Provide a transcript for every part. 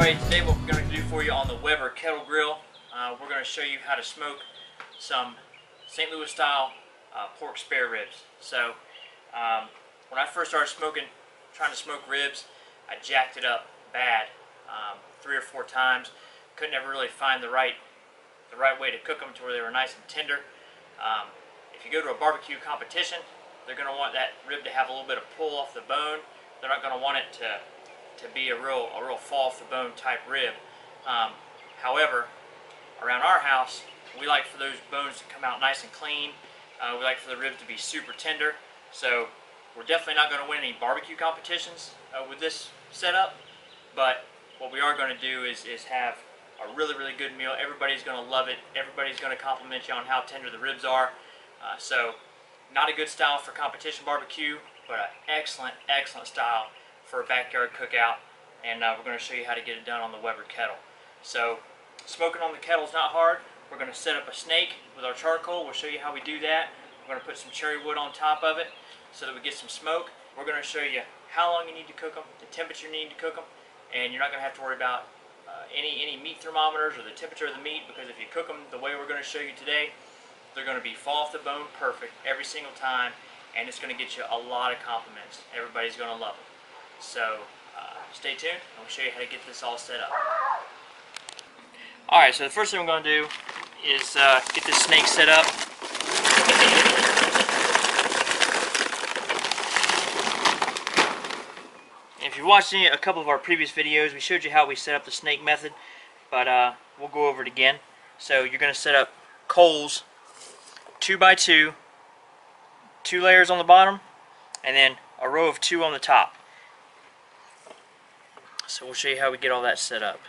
everybody, today what we're going to do for you on the Weber Kettle Grill, we're going to show you how to smoke some St. Louis style pork spare ribs. So when I first started trying to smoke ribs, I jacked it up bad 3 or 4 times. Couldn't ever really find the right way to cook them to where they were nice and tender. If you go to a barbecue competition, they're going to want that rib to have a little bit of pull off the bone. They're not going to want it to be a real fall off the bone type rib. However, around our house, we like for those bones to come out nice and clean. We like for the ribs to be super tender. So we're definitely not going to win any barbecue competitions with this setup. But what we are going to do is have a really good meal. Everybody's going to love it. Everybody's going to compliment you on how tender the ribs are. So not a good style for competition barbecue, but an excellent style for a backyard cookout, and we're going to show you how to get it done on the Weber Kettle. So smoking on the kettle is not hard. We're going to set up a snake with our charcoal. We'll show you how we do that. We're going to put some cherry wood on top of it so that we get some smoke. We're going to show you how long you need to cook them, the temperature you need to cook them, and you're not going to have to worry about any meat thermometers or the temperature of the meat, because if you cook them the way we're going to show you today, they're going to be fall off the bone perfect every single time, and it's going to get you a lot of compliments. Everybody's going to love it. So stay tuned, and we'll show you how to get this all set up. Alright, so the first thing we're going to do is get this snake set up. If you've watched a couple of our previous videos, we showed you how we set up the snake method, but we'll go over it again. So you're going to set up coals 2 by 2, 2 layers on the bottom, and then a row of 2 on the top. So we'll show you how we get all that set up.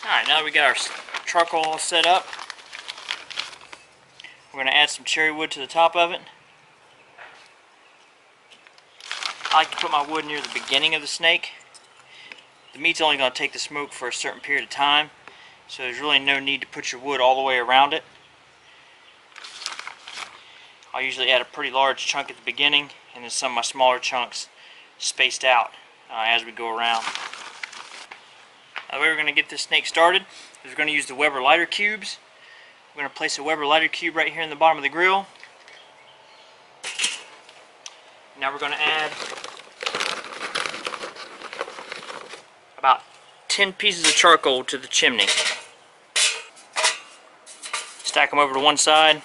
Alright, now that we got our charcoal all set up, we're going to add some cherry wood to the top of it. I like to put my wood near the beginning of the snake. The meat's only going to take the smoke for a certain period of time, so there's really no need to put your wood all the way around it. I'll usually add a pretty large chunk at the beginning, and then some of my smaller chunks spaced out as we go around. Now, the way we're going to get this snake started is we're going to use the Weber lighter cubes. We're going to place a Weber lighter cube right here in the bottom of the grill. Now we're going to add about 10 pieces of charcoal to the chimney. Stack them over to one side.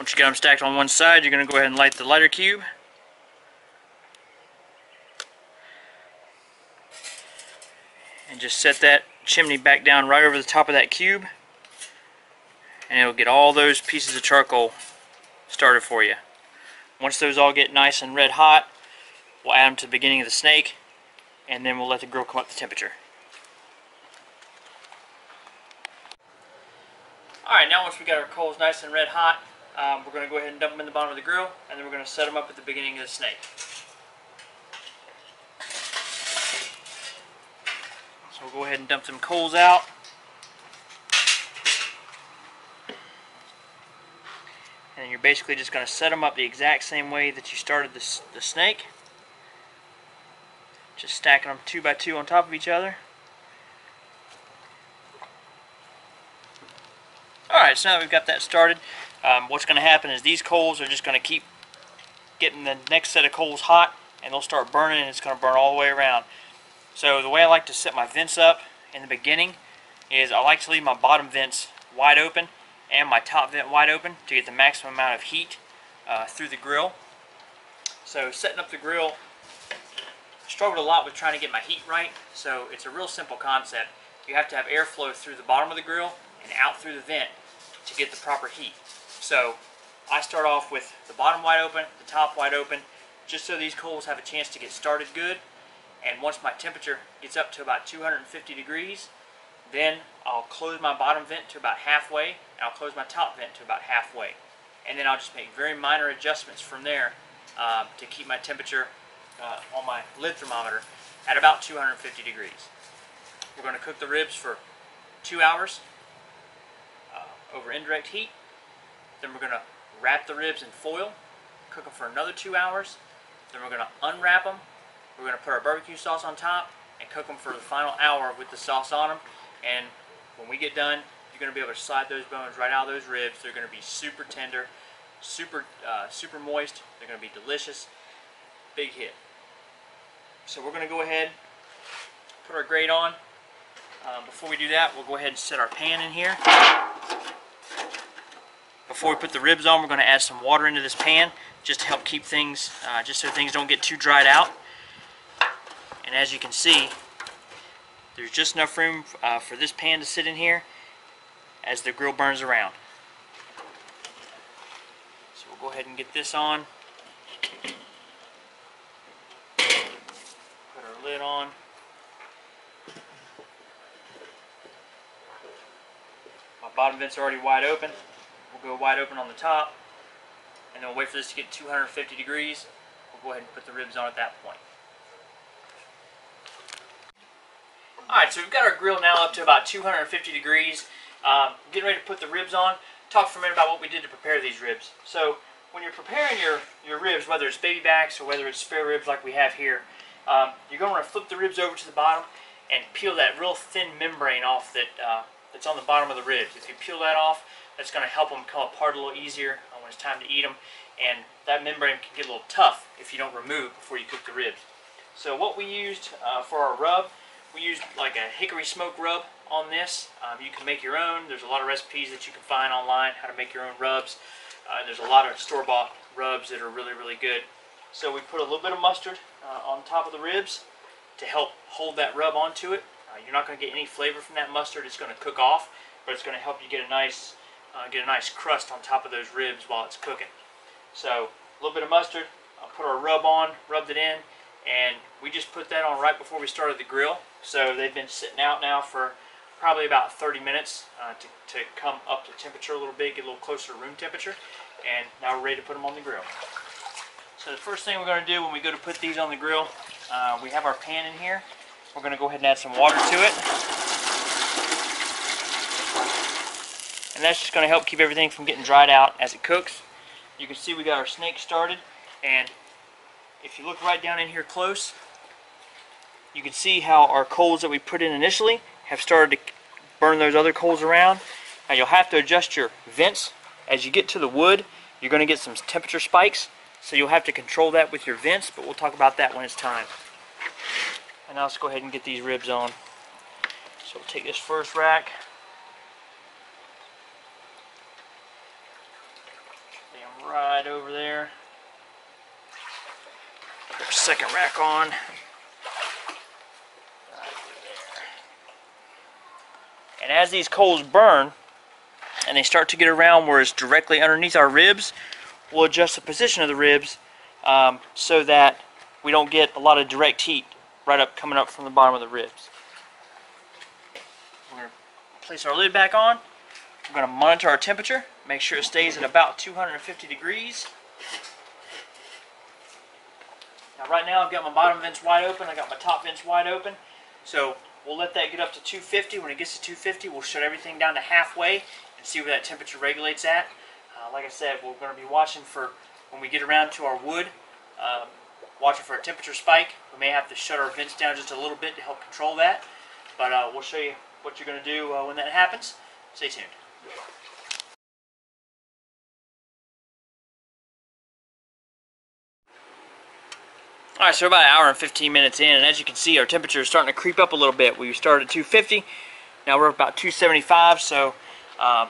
Once you get them stacked on one side, you're going to go ahead and light the lighter cube. And just set that chimney back down right over the top of that cube, and it'll get all those pieces of charcoal started for you. Once those all get nice and red hot, we'll add them to the beginning of the snake, and then we'll let the grill come up to temperature. Alright, now once we got our coals nice and red hot, we're going to go ahead and dump them in the bottom of the grill, and then we're going to set them up at the beginning of the snake. So we'll go ahead and dump some coals out. And you're basically just going to set them up the exact same way that you started the snake. Just stacking them 2 by 2 on top of each other. Alright, so now that we've got that started, what's going to happen is these coals are just going to keep getting the next set of coals hot, and they'll start burning, and it's going to burn all the way around. So the way I like to set my vents up in the beginning is I like to leave my bottom vents wide open and my top vent wide open to get the maximum amount of heat through the grill. So setting up the grill, I struggled a lot with trying to get my heat right, so it's a real simple concept. You have to have airflow through the bottom of the grill and out through the vent to get the proper heat. So I start off with the bottom wide open, the top wide open, just so these coals have a chance to get started good. And once my temperature gets up to about 250 degrees, then I'll close my bottom vent to about halfway, and I'll close my top vent to about halfway. and then I'll just make very minor adjustments from there to keep my temperature on my lid thermometer at about 250 degrees. We're going to cook the ribs for 2 hours over indirect heat. Then we're going to wrap the ribs in foil, cook them for another 2 hours. Then we're going to unwrap them. We're going to put our barbecue sauce on top and cook them for the final hour with the sauce on them. And when we get done, you're going to be able to slide those bones right out of those ribs. They're going to be super tender, super moist. They're going to be delicious. Big hit. So we're going to go ahead, put our grate on. Before we do that, we'll go ahead and set our pan in here. Before we put the ribs on, we're going to add some water into this pan just to help keep things, just so things don't get too dried out. And as you can see, there's just enough room for this pan to sit in here as the grill burns around. So we'll go ahead and get this on. Put our lid on. My bottom vents are already wide open. We'll go wide open on the top, and then we'll wait for this to get 250 degrees. We'll go ahead and put the ribs on at that point. Alright, so we've got our grill now up to about 250 degrees. Getting ready to put the ribs on. Talk for a minute about what we did to prepare these ribs. So when you're preparing your ribs, whether it's baby backs or whether it's spare ribs like we have here, you're going to want to flip the ribs over to the bottom and peel that real thin membrane off that's on the bottom of the ribs. If you peel that off, that's going to help them come apart a little easier when it's time to eat them. And that membrane can get a little tough if you don't remove it before you cook the ribs. So what we used for our rub, we used like a hickory smoke rub on this. You can make your own. There's a lot of recipes that you can find online how to make your own rubs. There's a lot of store-bought rubs that are really, really good. So we put a little bit of mustard on top of the ribs to help hold that rub onto it. You're not going to get any flavor from that mustard. It's going to cook off, but it's going to help you get a nice crust on top of those ribs while it's cooking. So a little bit of mustard. I'll put our rub on, rubbed it in, and we just put that on right before we started the grill. So they've been sitting out now for probably about 30 minutes to come up to temperature a little bit, get a little closer to room temperature, and now we're ready to put them on the grill. So the first thing we're going to do when we go to put these on the grill, we have our pan in here. We're going to go ahead and add some water to it. And that's just going to help keep everything from getting dried out as it cooks. You can see we got our snake started, and if you look right down in here close, you can see how our coals that we put in initially have started to burn those other coals around. Now you'll have to adjust your vents. As you get to the wood, you're going to get some temperature spikes, so you'll have to control that with your vents, but we'll talk about that when it's time. And now let's go ahead and get these ribs on. So we'll take this first rack. Lay them right over there. Put our second rack on. And as these coals burn and they start to get around where it's directly underneath our ribs, we'll adjust the position of the ribs so that we don't get a lot of direct heat coming up from the bottom of the ribs. We're going to place our lid back on. We're going to monitor our temperature, make sure it stays at about 250 degrees. Now right now I've got my bottom vents wide open, I got my top vents wide open. So we'll let that get up to 250. When it gets to 250, we'll shut everything down to halfway and see where that temperature regulates at. Like I said, we're going to be watching for, when we get around to our wood, watching for a temperature spike. We may have to shut our vents down just a little bit to help control that. But we'll show you what you're going to do when that happens. Stay tuned. Alright, so we're about an hour and 15 minutes in, and as you can see, our temperature is starting to creep up a little bit. We started at 250, now we're about 275, so that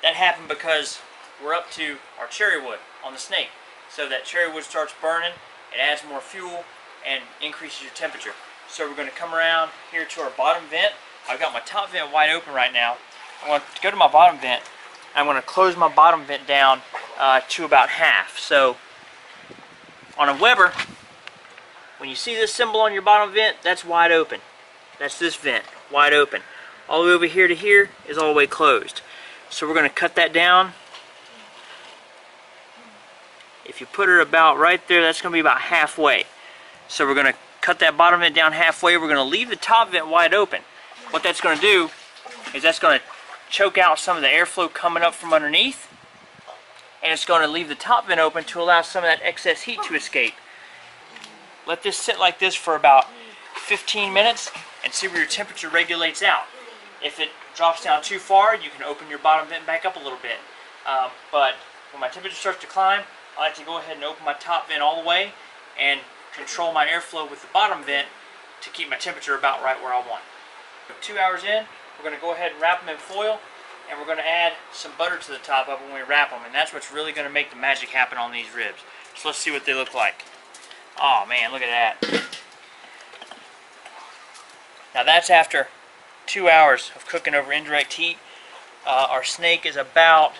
happened because we're up to our cherry wood on the snake. So that cherry wood starts burning, it adds more fuel, and increases your temperature. So we're going to come around here to our bottom vent. I've got my top vent wide open right now. I want to go to my bottom vent. I'm going to close my bottom vent down to about half. So on a Weber, when you see this symbol on your bottom vent, that's wide open. That's this vent, wide open. All the way over here to here is all the way closed. So we're going to cut that down If you put it about right there, that's going to be about halfway. So we're going to cut that bottom vent down halfway. We're going to leave the top vent wide open. What that's going to do is that's going to choke out some of the airflow coming up from underneath, and it's going to leave the top vent open to allow some of that excess heat to escape. Let this sit like this for about 15 minutes and see where your temperature regulates out. If it drops down too far, you can open your bottom vent back up a little bit. But when my temperature starts to climb, I like to go ahead and open my top vent all the way and control my airflow with the bottom vent to keep my temperature about right where I want. 2 hours in, we're going to go ahead and wrap them in foil, and we're going to add some butter to the top of them when we wrap them, and that's what's really going to make the magic happen on these ribs. So let's see what they look like. Oh man, look at that. Now that's after 2 hours of cooking over indirect heat. Our snake is about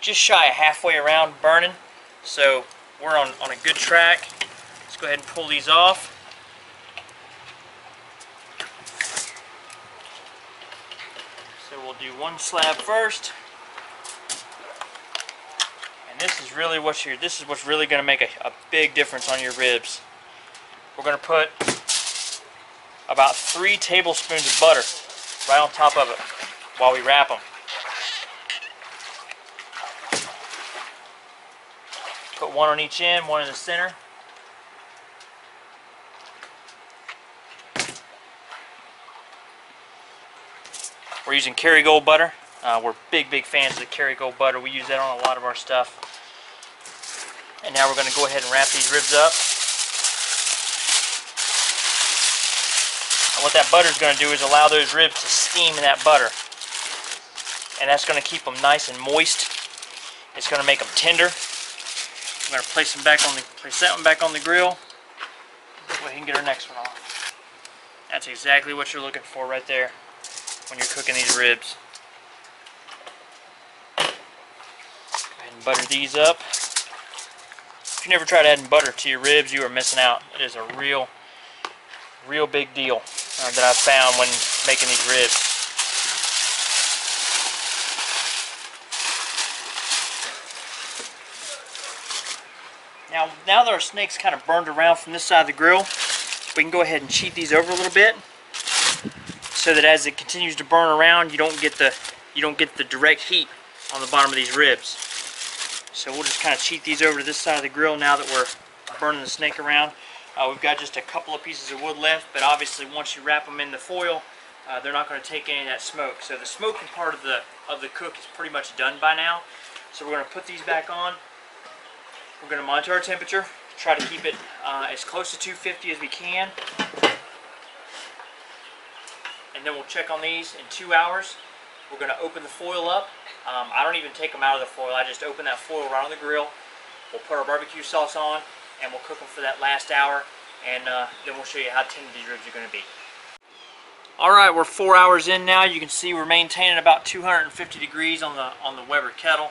just shy of halfway around burning, so we're on a good track. Let's go ahead and pull these off. So we'll do one slab first, and this is really what's really going to make a big difference on your ribs. We're going to put about 3 tablespoons of butter right on top of it while we wrap them. Put one on each end, one in the center. We're using Kerrygold butter. We're big fans of the Kerrygold butter. We use that on a lot of our stuff. And now we're going to go ahead and wrap these ribs up. And what that butter is going to do is allow those ribs to steam in that butter. And that's going to keep them nice and moist. It's going to make them tender. I'm going to place that one back on the grill. Go ahead and get our next one off. That's exactly what you're looking for right there when you're cooking these ribs. Go ahead and butter these up. If you never tried adding butter to your ribs, you are missing out. It is a real big deal that I've found when making these ribs. Now that our snake's kind of burned around from this side of the grill, we can go ahead and cheat these over a little bit, so that as it continues to burn around, you don't get the direct heat on the bottom of these ribs. So we'll just kind of cheat these over to this side of the grill now that we're burning the snake around. We've got just a couple of pieces of wood left, but obviously once you wrap them in the foil, they're not going to take any of that smoke. So the smoking part of the cook is pretty much done by now. So we're going to put these back on. We're going to monitor our temperature, try to keep it as close to 250 as we can. And then we'll check on these in 2 hours. We're going to open the foil up. I don't even take them out of the foil. I just open that foil right on the grill. We'll put our barbecue sauce on, and we'll cook them for that last hour. And then we'll show you how tender these ribs are going to be. Alright, we're 4 hours in now. You can see we're maintaining about 250 degrees on the Weber kettle.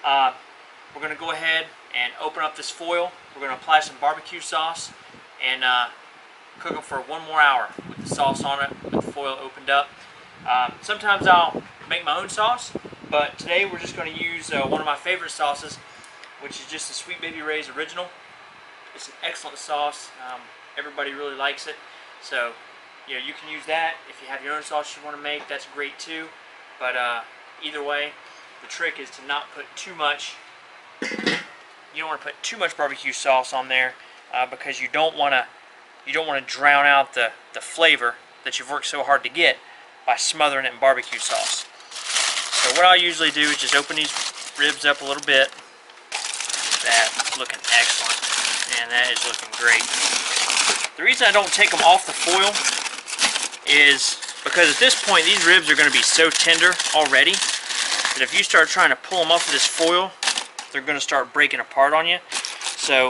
We're going to go ahead and open up this foil. We're going to apply some barbecue sauce and cook them for 1 more hour with the sauce on it, with the foil opened up. Sometimes I'll make my own sauce, but today we're just going to use one of my favorite sauces, which is just the Sweet Baby Ray's Original. It's an excellent sauce. Everybody really likes it. So, you know, you can use that. If you have your own sauce you want to make, that's great too. But either way, the trick is to not put too much. You don't want to put too much barbecue sauce on there because you don't want to drown out the flavor that you've worked so hard to get by smothering it in barbecue sauce. So what I'll usually do is just open these ribs up a little bit. That's looking excellent, and that is looking great. The reason I don't take them off the foil is because at this point these ribs are going to be so tender already that if you start trying to pull them off of this foil, they're going to start breaking apart on you. So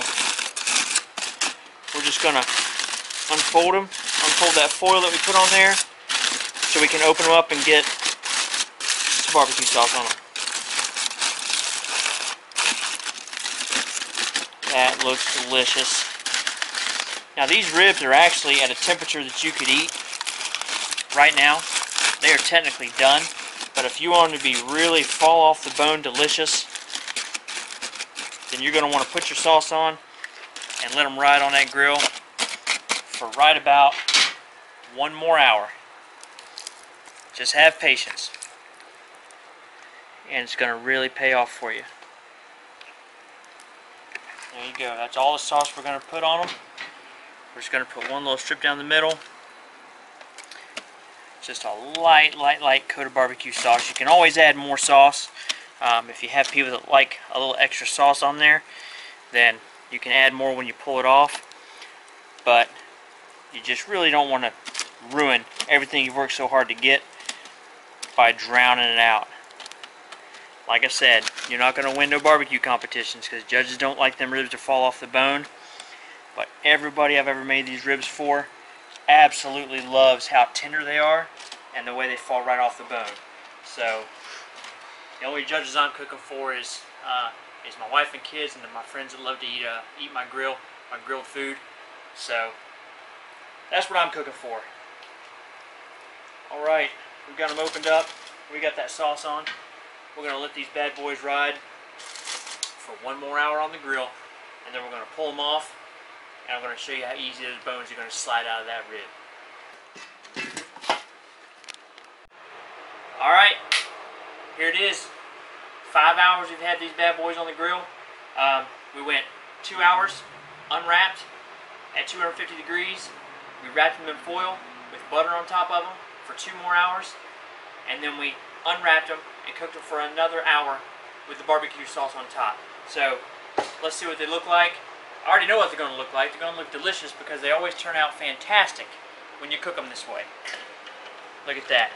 we're just going to unfold that foil that we put on there, so we can open them up and get some barbecue sauce on them. That looks delicious. Now these ribs are actually at a temperature that you could eat right now. They are technically done, but if you want them to be really fall off the bone delicious, then you're going to want to put your sauce on and let them ride on that grill for right about 1 more hour. Just have patience, and it's going to really pay off for you. There you go. That's all the sauce we're going to put on them. We're just going to put one little strip down the middle. Just a light coat of barbecue sauce. You can always add more sauce. If you have people that like a little extra sauce on there, then you can add more when you pull it off. But you just really don't want to ruin everything you've worked so hard to get by drowning it out. Like I said, you're not going to win no barbecue competitions because judges don't like them ribs to fall off the bone. But everybody I've ever made these ribs for absolutely loves how tender they are and the way they fall right off the bone. So the only judges I'm cooking for is my wife and kids, and then my friends that love to eat my grilled food. So that's what I'm cooking for. All right, we've got them opened up. We got that sauce on. We're going to let these bad boys ride for 1 more hour on the grill, and then we're going to pull them off, and I'm going to show you how easy those bones are going to slide out of that rib. Alright, here it is. 5 hours we've had these bad boys on the grill. We went 2 hours unwrapped at 250 degrees. We wrapped them in foil with butter on top of them for 2 more hours, and then we unwrapped them and cooked them for another hour with the barbecue sauce on top. So let's see what they look like. I already know what they're going to look like. They're going to look delicious because they always turn out fantastic when you cook them this way. Look at that.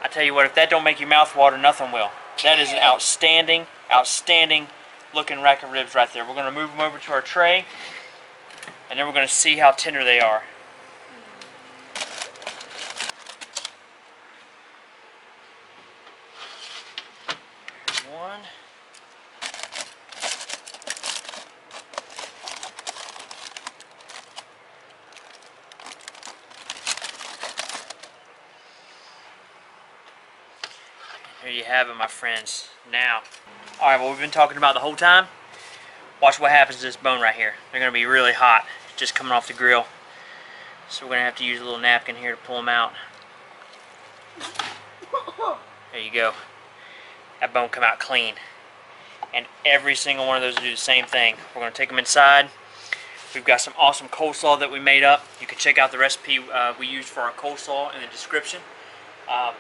I tell you what, if that don't make your mouth water, nothing will. That is an outstanding, outstanding looking rack of ribs right there. We're going to move them over to our tray, and then we're going to see how tender they are. One. Here you have it, my friends. Now, alright, what we've been talking about the whole time, watch what happens to this bone right here. They're going to be really hot, just coming off the grill. So we're going to have to use a little napkin here to pull them out. There you go. That bone come out clean. And every single one of those will do the same thing. We're going to take them inside. We've got some awesome coleslaw that we made up. You can check out the recipe we used for our coleslaw in the description. But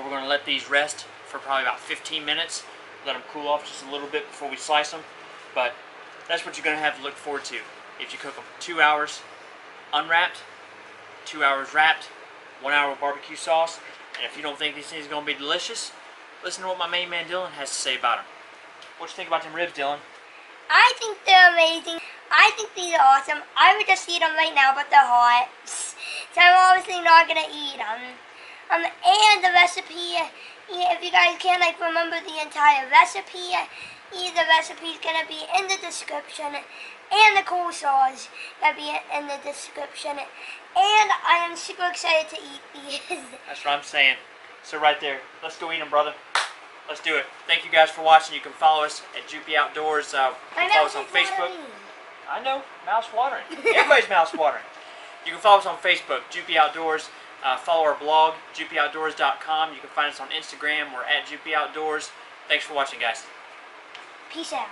we're going to let these rest for probably about 15 minutes. Let them cool off just a little bit before we slice them. But that's what you're going to have to look forward to if you cook them. 2 hours unwrapped, 2 hours wrapped, 1 hour with barbecue sauce. And if you don't think these things are going to be delicious, listen to what my main man Dylan has to say about them. What you think about them ribs, Dylan? I think they're amazing. I think these are awesome. I would just eat them right now, but they're hot. So I'm obviously not going to eat them. And the recipe, if you guys can remember the entire recipe, the recipe is going to be in the description. And the coleslaw is going to be in the description. And I am super excited to eat these. That's what I'm saying. So right there, let's go eat them, brother. Let's do it. Thank you guys for watching. You can follow us at Joopy Outdoors. You can follow us on Facebook. I know, mouth's watering. Everybody's mouth's watering. You can follow us on Facebook, Joopy Outdoors. Follow our blog, joopyoutdoors.com. You can find us on Instagram. We're at Joopy Outdoors. Thanks for watching, guys. Peace out.